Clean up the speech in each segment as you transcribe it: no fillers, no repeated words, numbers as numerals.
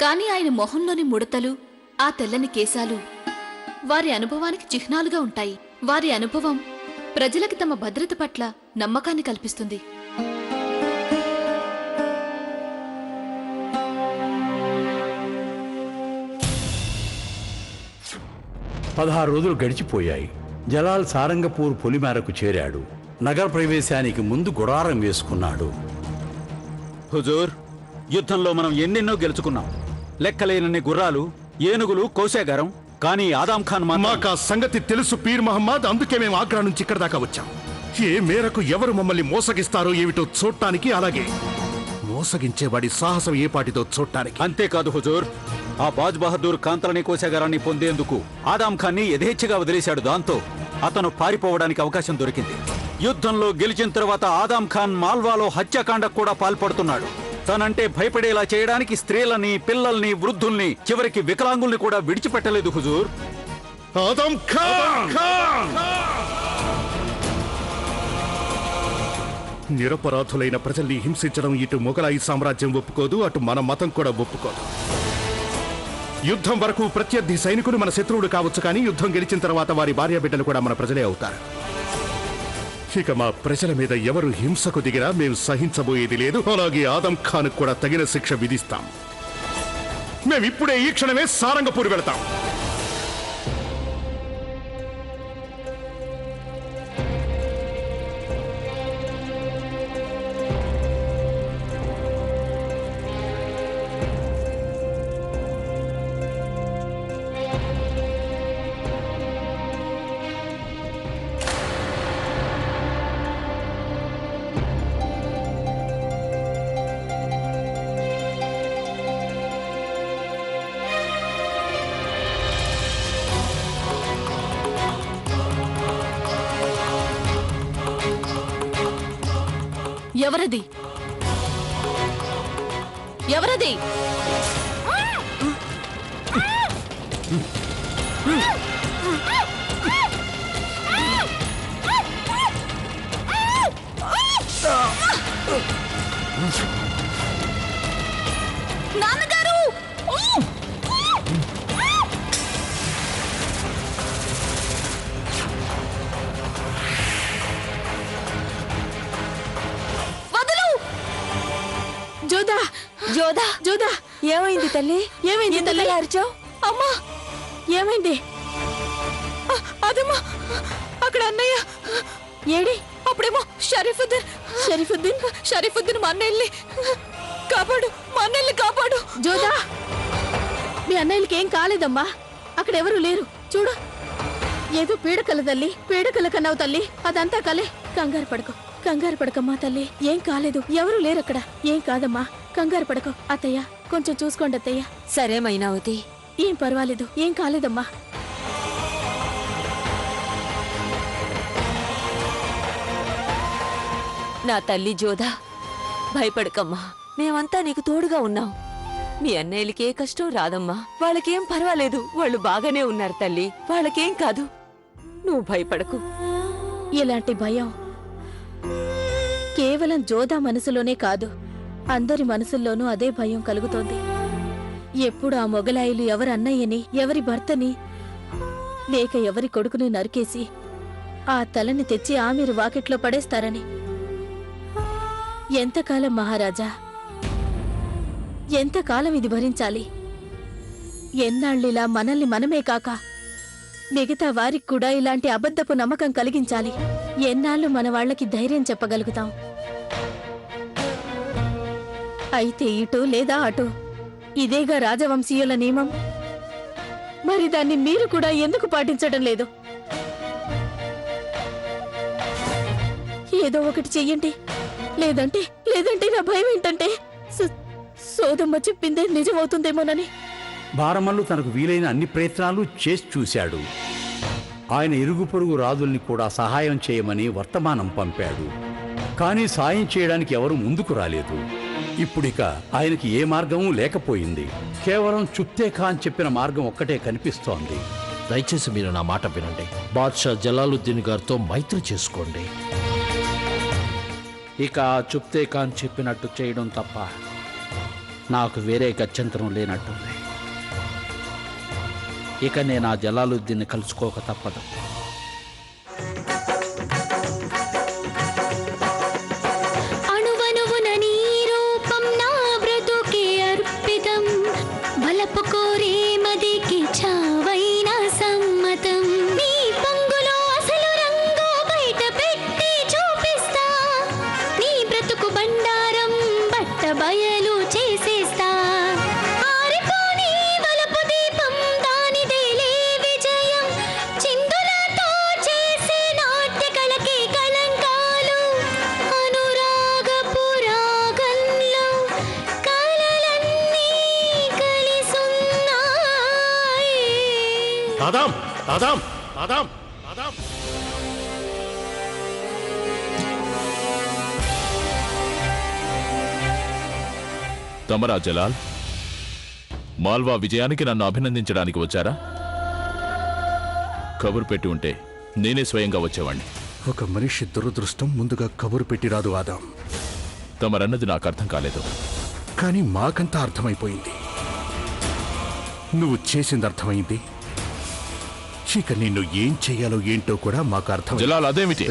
కాని ఆయన మొహంలోని ముడతలు, ఆ తెల్లని కేశాలు వారి అనుభవానికి చిహ్నాలుగా ఉంటాయి. వారి అనుభవం ప్రజలకి తమ భద్రత పట్ల నమ్మకాన్ని కల్పిస్తుంది. పదహారు రోజులు గడిచిపోయాయి. జలాల్ సారంగపూర్ పొలిమేరకు చేరాడు. నగర ప్రవేశానికి ముందు గుడారం వేసుకున్నాడు. హుజూర్, యుద్ధంలో మనం ఎన్నెన్నో గెలుచుకున్నాం. లెక్కలేనన్ని గుర్రాలు, ఏనుగులు, కోశాగారం. కానీ ఆదాం ఖాన్ మాకు ఆ సంగతి తెలుసు పీర్ మహమ్మద్. అందుకే మేము ఆగ్రా నుంచి ఇక్కడ దాకా వచ్చాం. ఏ మేరకు ఎవరు మమ్మల్ని మోసగిస్తారో ఏమిటో చూడటానికి, అలాగే మోసగించేవాడి సాహసం ఏ పాటితో చూడటానికి. అంతేకాదు హుజూర్, ఆ బాజ్ బహదూర్ కాంతలని కోశాగారాన్ని పొందేందుకు ఆదాం ఖాన్ని యథేచ్ఛగా వదిలేశాడు. దాంతో అతను పారిపోవడానికి అవకాశం దొరికింది. యుద్ధంలో గెలిచిన తర్వాత ఆదాం ఖాన్ మాల్వాలో హత్యాకాండకు కూడా పాల్పడుతున్నాడు. తనంటే భయపడేలా చేయడానికి స్త్రీలని, పిల్లల్ని, వృద్ధుల్ని, చివరికి వికలాంగుల్ని కూడా విడిచిపెట్టలేదు హుజూర్. ఆదం ఖాన్ నిరపరాధులైన ప్రజల్ని హింసించడం ఇటు మొఘలాయి సామ్రాజ్యం ఒప్పుకోదు, అటు మన మతం కూడా ఒప్పుకోదు. యుద్ధం వరకు ప్రత్యర్థి సైనికులు మన శత్రువుడు కావచ్చు, కానీ యుద్ధం గెలిచిన తర్వాత వారి భార్య బిడ్డలు కూడా మన ప్రజలే అవుతారు. ఇక మా ప్రజల మీద ఎవరు హింసకు దిగినా మేము సహించబోయేది లేదు. అలాగే ఆదం ఖాన్ కూడా తగిన శిక్ష విధిస్తాం. మేమిప్పుడే ఈ క్షణమే సారంగపూర్ వెళతాం. ఎవరది? ఎవరది? నాన్నగారు! జోదా! జోదా! జోదా! ఏమైంది తల్లి? ఏమైంది తల్లి? అరిచావు? అమ్మా, ఏమైంది? అదమ్మా, అక్కడ అన్నయ్య ఏడి? అప్పుడేమో షరీఫుద్దీన్ మా అన్నయ్యల్ని కాపాడు, మా అన్నయ్యల్ని కాపాడు. జోదా, మీ అన్నయ్యలకి ఏం కాలేదమ్మా. అక్కడ ఎవరు లేరు. చూడు, ఏదో పీడకల తల్లి, పీడకల కన్నావు తల్లి. అదంతా కలే. కంగారు పడకమ్మా తల్లి. ఏం కాలేదు, ఎవరు లేరు అక్కడ. ఏం కాదమ్మా, కంగారు పడకు. అత్తయ్య, కొంచెం చూసుకోండి అత్తయ్య. సరే మైనావతి, ఏం పర్వాలేదు, ఏం కాలేదమ్మా. నా తల్లి జోదా, భయపడకమ్మా. మేమంతా నీకు తోడుగా ఉన్నాం. మీ అన్నయ్యలకి ఏ కష్టం రాదమ్మా. వాళ్ళకేం పర్వాలేదు, వాళ్ళు బాగానే ఉన్నారు తల్లి. వాళ్ళకేం కాదు, నువ్వు భయపడకు. ఇలాంటి భయం కేవలం జోదా మనసులోనే కాదు, అందరి మనసుల్లోనూ అదే భయం కలుగుతోంది. ఎప్పుడు ఆ మొగలాయిలు ఎవరి అన్నయ్యని, ఎవరి భర్తని, లేక ఎవరి కొడుకుని నరికేసి ఆ తలని తెచ్చి ఆమెరు వాకిట్లో పడేస్తారని. ఎంతకాలం మహారాజా, ఎంతకాలం ఇది భరించాలి? ఎన్నాళ్ళిలా మనల్ని మనమే కాక మిగతా వారికి కూడా ఇలాంటి అబద్ధపు నమ్మకం కలిగించాలి? ఎన్నాళ్ళు మన వాళ్లకి ధైర్యం చెప్పగలుగుతాం? అయితే ఇటు లేదా అటు, ఇదేగా రాజవంశీయుల నియమం. మరి దాన్ని మీరు కూడా ఎందుకు పాటించడం లేదు? ఏదో ఒకటి చెయ్యండి. లేదంటే నా భయం ఏంటంటే సోదమ్మ చెప్పిందే నిజమవుతుందేమోనని. బారమల్లు తనకు వీలైన అన్ని ప్రయత్నాలు చేసి చూశాడు. ఆయన ఇరుగు పొరుగు రాజుల్ని కూడా సహాయం చేయమని వర్తమానం పంపాడు. కానీ సాయం చేయడానికి ఎవరు ముందుకు రాలేదు. ఇప్పుడిక ఆయనకి ఏ మార్గమూ లేకపోయింది. కేవలం చుప్తే ఖాన్ చెప్పిన మార్గం ఒక్కటే కనిపిస్తోంది. దయచేసి మీరు నా మాట వినండి. బాద్షా జలాలుద్దీన్ గారితో మైత్రి చేసుకోండి. ఇక చుప్తే ఖాన్ చెప్పినట్టు చేయడం తప్ప నాకు వేరే గత్యంతరం లేనట్టుంది. ఇక నేను ఆ జలాలుద్దీన్ని కలుసుకోక తప్పదు. అణువణువున నీ రూపం నా బ్రతుకే అర్పితం బలపు కోరే మదికి చావైన సమ్మతం నీ పొంగులో అసలు రంగు బయట పెట్టి చూపిస్తా నీ బ్రతుకు బండారం బట్ట బయలు చేసేస్తా ఆరిపోని వలపు దీపం దానిదేలే విజయం చిందులతో చేసే నాట్య కళకి కలంకాలు అనురాగపు రాగంలో కలలన్నీ కలిసున్నాయి. ఆదాం ఆదాం ఆదాం ఆదాం తమరా జలాల్, మాల్వా విజయానికి నన్ను అభినందించడానికి వచ్చారా? కబురు పెట్టి ఉంటే నేనే స్వయంగా వచ్చేవాణ్ణి. ఒక మనిషి దురదృష్టం ముందుగా కబురు పెట్టి రాదు ఆదాం. తమరన్నది నాకు అర్థం కాలేదు. కానీ మాకంతా అర్థమైపోయింది. నువ్వు చేసింది అర్థమైంది. ఇక నిన్ను ఏం చెయ్యాలో ఏంటో కూడా మాకు అర్థం. జలాల్, అదేమిటి?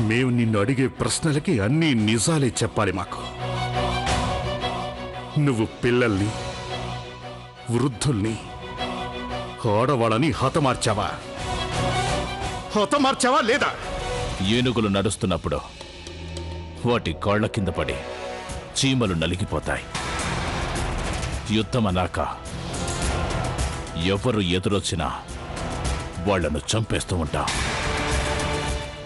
మేము నిన్ను అడిగే ప్రశ్నలకి అన్ని నిజాలే చెప్పాలి మాకు. నువ్వు పిల్లల్ని, వృద్ధుల్ని, ఆడవాళ్ళని హతమార్చావా లేదా? ఏనుగులు నడుస్తున్నప్పుడు వాటి కాళ్ల కింద పడి చీమలు నలిగిపోతాయి. యుద్ధమన్నాక ఎవరు ఎదురొచ్చినా వాళ్లను చంపేస్తూ ఉంటా.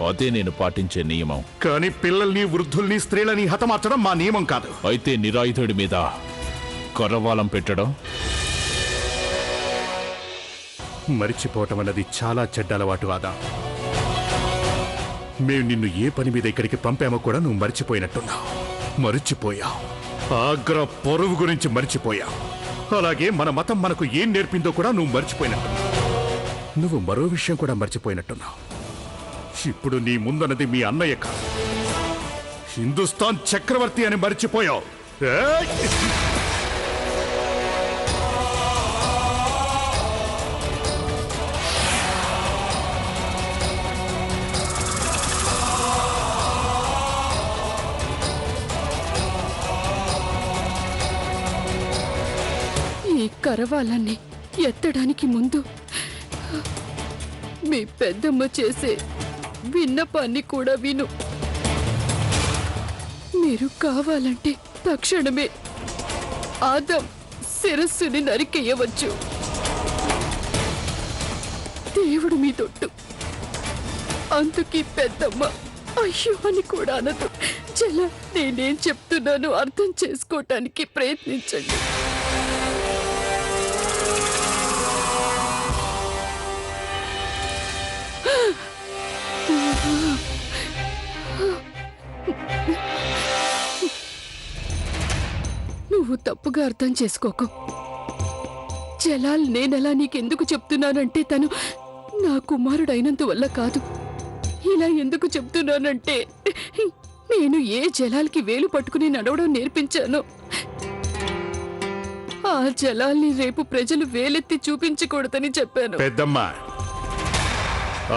అదే నేను పాటించే నియమం. కానీ పిల్లల్ని, వృద్ధుల్ని, స్త్రీలని హతమార్చడం మా నియమం కాదు. అయితే నిరాయుధుడి మీద కరవాలం పెట్టడం? మరిచిపోవటం అన్నది చాలా చెడ్డ అలవాటు ఆదా. మేము నిన్ను ఏ పని మీద ఇక్కడికి పంపామో కూడా నువ్వు మరిచిపోయావు. ఆగ్ర పొరుగు గురించి మరిచిపోయావు. అలాగే మన మతం మనకు ఏం నేర్పిందో కూడా నువ్వు మర్చిపోయినట్టున్నావు. నువ్వు మరో విషయం కూడా మర్చిపోయినట్టున్నావు. ఇప్పుడు నీ ముందన్నది మీ అన్నయ్య కాదు, హిందుస్థాన్ చక్రవర్తి అని మర్చిపోయావు. ఏయ్! ఈ కరవాలన్నీ ఎత్తడానికి ముందు మీ పెద్దమ్మ చేసే విన్నపాన్ని కూడా విను. మీరు కావాలంటే తక్షణమే ఆదం శిరస్సుని నరికేయవచ్చు. దేవుడు మీ తొట్టు. అందుకీ పెద్దమ్మ అయ్యో అని కూడా అనదు. జల, నేనేం చెప్తున్నానో అర్థం చేసుకోవటానికి ప్రయత్నించండి. నువ్వు తప్పుగా అర్థం చేసుకోకు. జలాల్, నేనలా నీకెందుకు చెప్తున్నానంటే తను నా కుమారుడైనందువల్ల కాదు. ఇలా ఎందుకు చెప్తున్నానంటే నేను ఏ జలాల్కి వేలు పట్టుకుని నడవడం నేర్పించానో ఆ జలాల్ని రేపు ప్రజలు వేలెత్తి చూపించకూడదని చెప్పాను. పెద్దమ్మ,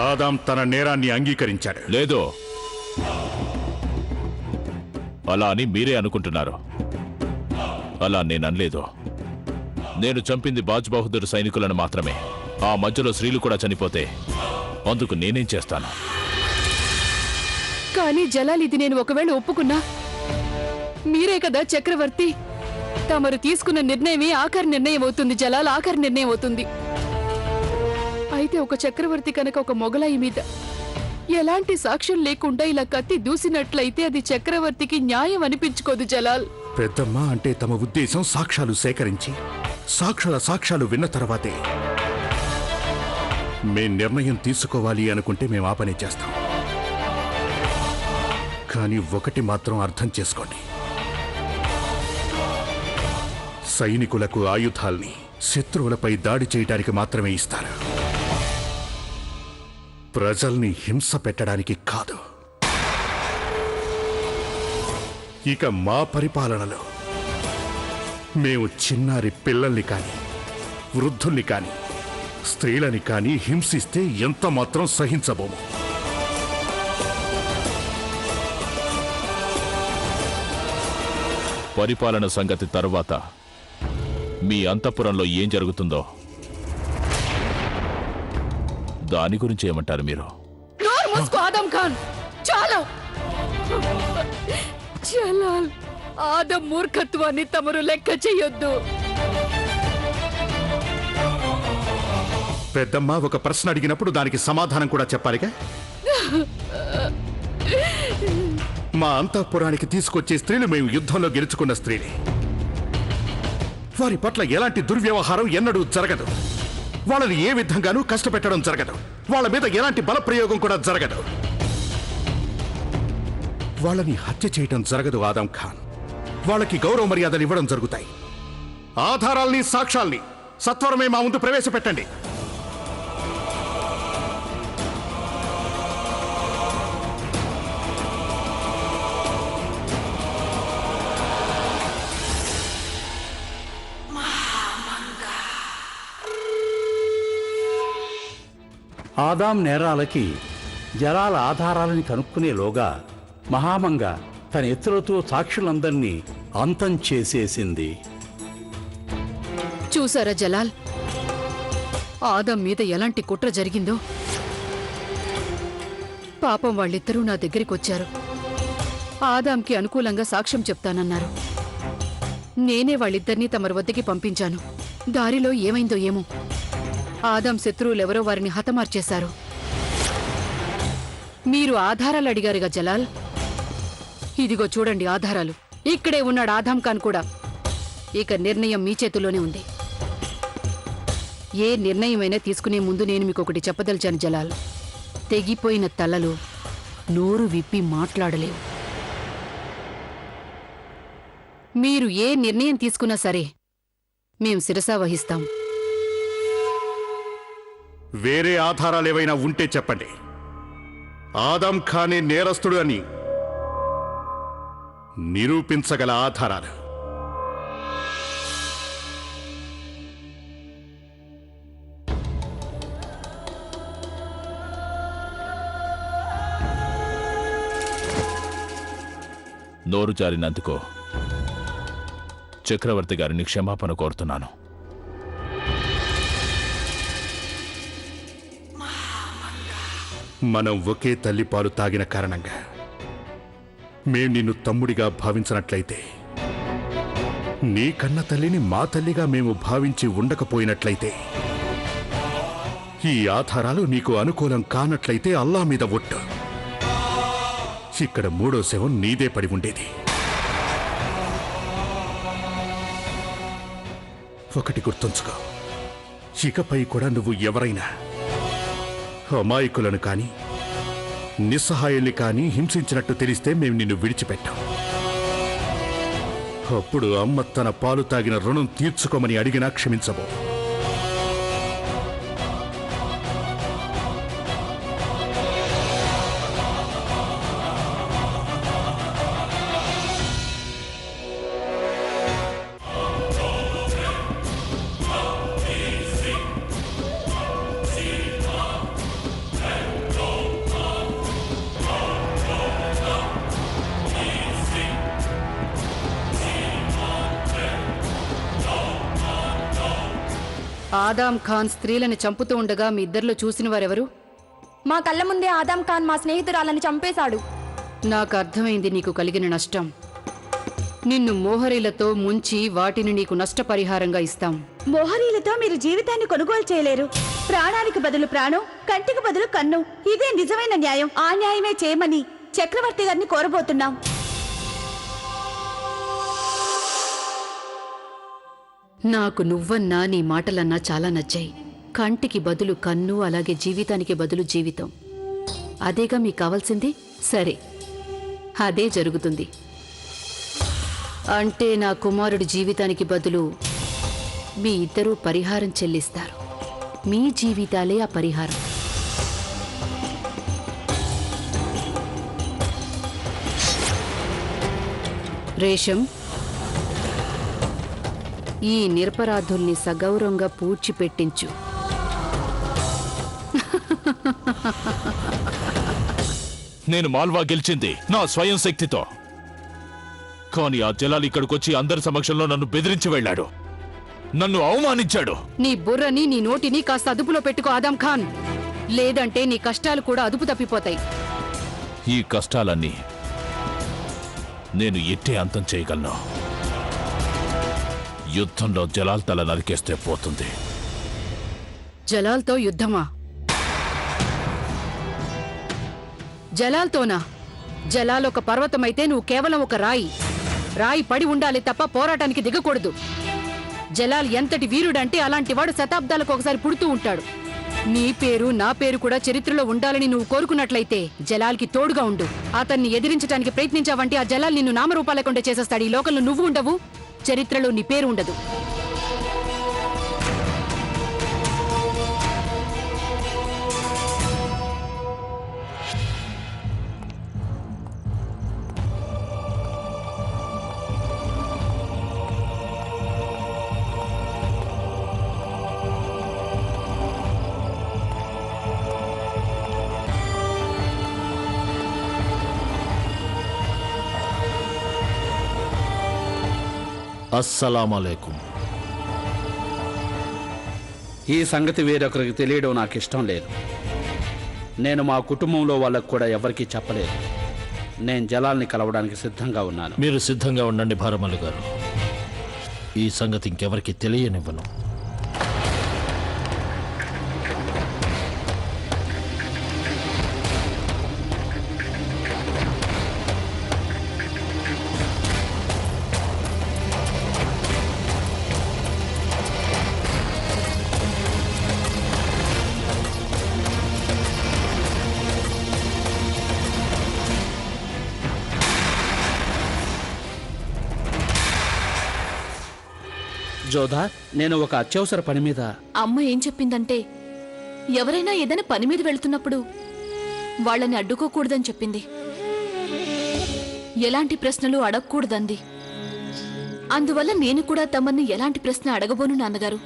ఆదాం తన నేరాన్ని అంగీకరించాడు. లేదు, అలా అని మీరే అనుకుంటున్నారు. అలా నేను అనలేదు. నేను చంపింది బాజ్ బహదూర్ సైనికులను మాత్రమే. ఆ మధ్యలో స్త్రీలు కూడా చనిపోతే అందుకు నేనేం చేస్తాను? కానీ జలాల్, ఇది నేను ఒకవేళ ఒప్పుకున్నా మీరే కదా చక్రవర్తి. తమరు తీసుకున్న నిర్ణయమే ఆఖరి నిర్ణయం అవుతుంది. జలాల్, ఆఖరి నిర్ణయం అవుతుంది. అయితే ఒక చక్రవర్తి కనుక ఒక మొగలాయి మీద ఎలాంటి సాక్ష్యం లేకుండా ఇలా కత్తి దూసినట్లయితే అది చక్రవర్తికి న్యాయం అనిపించుకోదు జలాల్. పెద్దమ్మ అంటే తమ ఉద్దేశం సాక్ష్యాలు సేకరించి సాక్ష్యాలు విన్న తర్వాతే మేం నిర్ణయం తీసుకోవాలి అనుకుంటే మేము ఆ పని చేస్తాం. కానీ ఒకటి మాత్రం అర్థం చేసుకోండి, సైనికులకు ఆయుధాల్ని శత్రువులపై దాడి చేయడానికి మాత్రమే ఇస్తారు, ప్రజల్ని హింస పెట్టడానికి కాదు. ఇక మా పరిపాలనలో మేము చిన్నారి పిల్లల్ని కాని వృద్ధుల్ని కాని స్త్రీలని కాని హింసిస్తే ఎంత మాత్రం సహించబోము. పరిపాలన సంగతి తరువాత మీ అంతఃపురంలో ఏం జరుగుతుందో దాని గురించి ఏమంటారు మీరు? నోరు మూసుకో ఆదం ఖాన్, చాలు. జలాల్, ఆదం మూర్ఖత్వాన్ని తమరు లెక్క చెయ్యొద్దు. పెద్దమ్మ ఒక ప్రశ్న అడిగినప్పుడు దానికి సమాధానం కూడా చెప్పాలిగా. మా అంతఃపురానికి తీసుకొచ్చే స్త్రీలు మేము యుద్ధంలో గెలుచుకున్న స్త్రీలే. వారి పట్ల ఎలాంటి దుర్వ్యవహారం ఎన్నడూ జరగదు. వాళ్ళని ఏ విధంగానూ కష్టపెట్టడం జరగదు. వాళ్ళ మీద ఎలాంటి బలప్రయోగం కూడా జరగదు. వాళ్ళని హత్య చేయడం జరగదు ఆదం ఖాన్. వాళ్ళకి గౌరవ మర్యాదలు ఇవ్వడం జరుగుతాయి. ఆధారాల్ని సాక్ష్యాల్ని సత్వరమే మా ముందు ప్రవేశపెట్టండి. ఆదాం నేరాలకి జలాల ఆధారాలని కనుక్కునేలోగా మహామంగ తన ఎత్తులతో సాక్షులందరినీ అంతం చేసేసింది. చూసారా జలాల్, ఆదం మీద ఎలాంటి కుట్ర జరిగిందో. పాపం వాళ్ళిద్దరూ నా దగ్గరికి వచ్చారు. ఆదాంకి అనుకూలంగా సాక్ష్యం చెప్తానన్నారు. నేనే వాళ్ళిద్దరినీ తమరి వద్దకి పంపించాను. దారిలో ఏమైందో ఏమో, ఆదాం శత్రువులెవరో వారిని హతమార్చేశారు. మీరు ఆధారాలు అడిగారుగా జలాల్, ఇదిగో చూడండి ఆధారాలు. ఇక్కడే ఉన్నాడు ఆదాం ఖాన్ కూడా. ఇక నిర్ణయం మీ చేతుల్లోనే ఉంది. ఏ నిర్ణయమైనా తీసుకునే ముందు నేను మీకు ఒకటి చెప్పదలిచాను జలాల్. తెగిపోయిన తలలు నోరు విప్పి మాట్లాడలేవు. మీరు ఏ నిర్ణయం తీసుకున్నా సరే మేం శిరసా వహిస్తాం. వేరే ఆధారాలేవైనా ఉంటే చెప్పండి. ఆదం ఖానే నేరస్తుడు అని నిరూపించగల ఆధారాలు. నోరు జారినందుకు చక్రవర్తి గారిని క్షమాపణ కోరుతున్నాను. మనం ఒకే తల్లి పాలు తాగిన కారణంగా మేం నిన్ను తమ్ముడిగా భావించినట్లయితే, నీ కన్న తల్లిని మా తల్లిగా మేము భావించి ఉండకపోయినట్లయితే, ఈ ఆధారాలు నీకు అనుకూలం కానట్లయితే అల్లా మీద ఒట్టు, ఇక్కడ మూడో శవం నీదే పడి ఉండేది. ఒకటి గుర్తుంచుకో, ఇకపై కూడా నువ్వు ఎవరైనా అమాయకులను కాని నిస్సహాయుల్ని కాని హింసించినట్టు తెలిస్తే మేము నిన్ను విడిచిపెట్టాం. అప్పుడు అమ్మ తన పాలు తాగిన రుణం తీర్చుకోమని అడిగినా క్షమించబో. ఆదాం ఖాన్ స్త్రీలను చంపుతూ ఉండగా మీ ఇద్దరిలో చూసిన వారెవరు? మా కళ్ళ ముందే ఆదాం ఖాన్ మా స్నేహితురాలని చంపేశాడు. నాకు అర్థమైంది నీకు కలిగిన నష్టం. నిన్ను మోహరీలతో ముంచి వాటిని నీకు నష్టపరిహారంగా ఇస్తాం. మోహరీలతో మీరు జీవితాన్ని కొనుగోలు చేయలేరు. ప్రాణానికి బదులు ప్రాణం, కంటికి బదులు కన్ను. ఇదే నిజమైన న్యాయం. ఆ న్యాయమే చేయమని చక్రవర్తి గారిని కోరబోతున్నాం. నాకు నువ్వన్నా నీ మాటలన్నా చాలా నచ్చాయి. కంటికి బదులు కన్ను, అలాగే జీవితానికి బదులు జీవితం. అదేగా మీకు కావాల్సింది? సరే, అదే జరుగుతుంది. అంటే నా కుమారుడి జీవితానికి బదులు మీ ఇద్దరూ పరిహారం చెల్లిస్తారు. మీ జీవితాలే ఆ పరిహారం. రేషం, ఈ నిరపరాధుల్ని సగౌరవంగా పూడ్చిపెట్టించు. నేను మాల్వా గెలిచింది నా స్వయం శక్తితో. కానీ ఆ జలాల్ ఇక్కడికొచ్చి అందరి సమక్షంలో నన్ను బెదిరించి వెళ్ళాడు, నన్ను అవమానించాడు. నీ బుర్రని, నీ నోటిని కాస్త అదుపులో పెట్టుకో ఆదం ఖాన్, లేదంటే నీ కష్టాలు కూడా అదుపు తప్పిపోతాయి. ఈ కష్టాలన్నీ నేను ఎట్టే అంతం చేయగలను. యుద్ధంలో జలాల్ తల నరికేస్తే పోతుంది. జలాల్తో యుద్ధమా? జలాల్తోనా? జలాల్ ఒక పర్వతమైతే నువ్వు కేవలం ఒక రాయి. రాయి పడి ఉండాలి తప్ప పోరాటానికి దిగకూడదు. జలాల్ ఎంతటి వీరుడంటే అలాంటివాడు శతాబ్దాలకు ఒకసారి పుడుతూ ఉంటాడు. నీ పేరు, నా పేరు కూడా చరిత్రలో ఉండాలని నువ్వు కోరుకున్నట్లయితే జలాల్కి తోడుగా ఉండు. అతన్ని ఎదిరించడానికి ప్రయత్నించావంటే ఆ జలాల్ నిన్ను నామరూపాలేకుండా చేసేస్తాడు. ఈ లోకంలో నువ్వు ఉండవు, చరిత్రలో నీ పేరు ఉండదు. అస్సలామలైకుం. ఈ సంగతి వేరొకరికి తెలియడం నాకు ఇష్టం లేదు. నేను మా కుటుంబంలో వాళ్ళకు కూడా ఎవరికీ చెప్పలేదు. నేను జలాల్ని కలవడానికి సిద్ధంగా ఉన్నాను. మీరు సిద్ధంగా ఉండండి భారమల్లి గారు. ఈ సంగతి ఇంకెవరికి తెలియనివ్వను. జోధా, నేను ఒక అత్యవసర పని మీద. అమ్మ ఏం చెప్పిందంటే ఎవరైనా ఏదైనా పని మీద వెళ్తున్నప్పుడు వాళ్ళని అడ్డుకోకూడదని చెప్పింది. ఎలాంటి ప్రశ్నలు అడగకూడదంది. అందువల్ల నేను కూడా తమన్ని ఎలాంటి ప్రశ్న అడగబోను నాన్నగారు.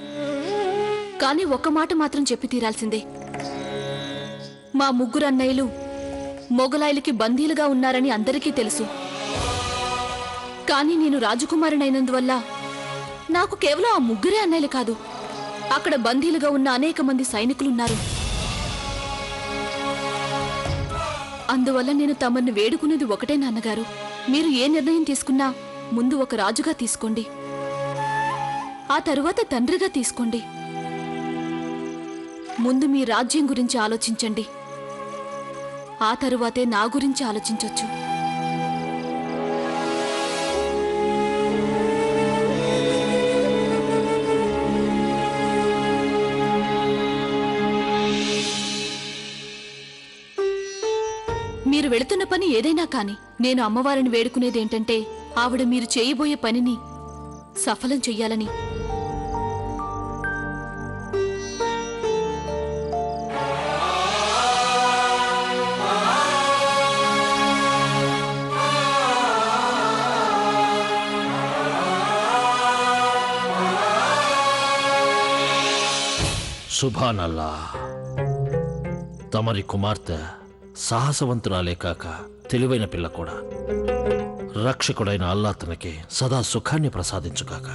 కానీ ఒక్క మాట మాత్రం చెప్పి తీరాల్సిందే. మా ముగ్గురు అన్నయ్యలు మొగలాయిలకి బందీలుగా ఉన్నారని అందరికీ తెలుసు. కానీ నేను రాజకుమారినైనందువల్ల నాకు కేవలం ఆ ముగ్గురే అన్నయ్యలు కాదు, అక్కడ బందీలుగా ఉన్న అనేక మంది సైనికులున్నారు. అందువల్ల నేను తమన్ని వేడుకునేది ఒకటే నాన్నగారు, మీరు ఏ నిర్ణయం తీసుకున్నా ముందు ఒక రాజుగా తీసుకోండి, ఆ తరువాత తండ్రిగా తీసుకోండి. ముందు మీ రాజ్యం గురించి ఆలోచించండి, ఆ తరువాతే నా గురించి ఆలోచించొచ్చు. మీరు వెళుతున్న పని ఏదైనా కాని నేను అమ్మవారిని వేడుకునేదేంటంటే ఆవిడ మీరు చేయబోయే పనిని సఫలం చెయ్యాలని. సుభానల్లా, తమరి కుమార్తె సాహసవంతురాలే కాక తెలివైన పిల్ల కూడా. రక్షకుడైన అల్లా తనకి సదా సుఖాన్ని ప్రసాదించుగాక.